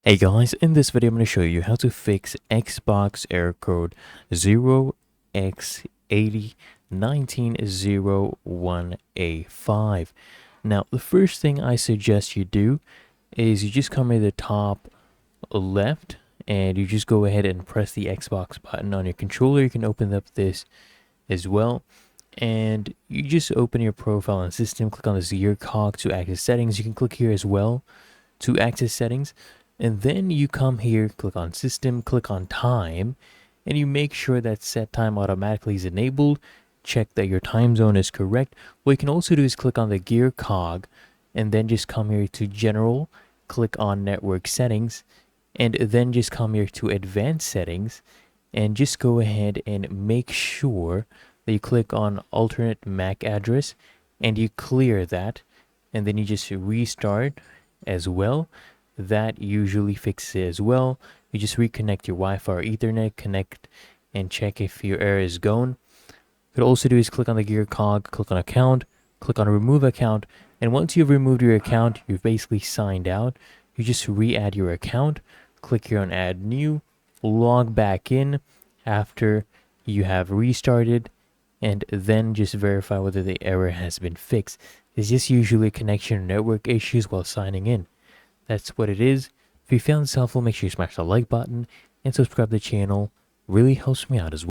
Hey guys, in this video I'm going to show you how to fix Xbox error code 0x801901a5. Now, the first thing I suggest you do is you just come to the top left and you just go ahead and press the Xbox button on your controller. You can open up this as well. And you just open your profile and system, click on the 0x to access settings. You can click here as well to access settings. And then you come here, click on system, click on time, and you make sure that set time automatically is enabled. Check that your time zone is correct. What you can also do is click on the gear cog and then just come here to general, click on network settings, and then just come here to advanced settings and just go ahead and make sure that you click on alternate MAC address and you clear that, and then you just restart as well. That usually fixes it as well. You just reconnect your Wi-Fi or Ethernet, connect and check if your error is gone. What you could also do is click on the gear cog, click on account, click on remove account, and once you've removed your account, you've basically signed out. You just re-add your account, click here on add new, log back in after you have restarted, and then just verify whether the error has been fixed. It's just usually connection or network issues while signing in. That's what it is. If you found this helpful, make sure you smash the like button and subscribe to the channel. Really helps me out as well.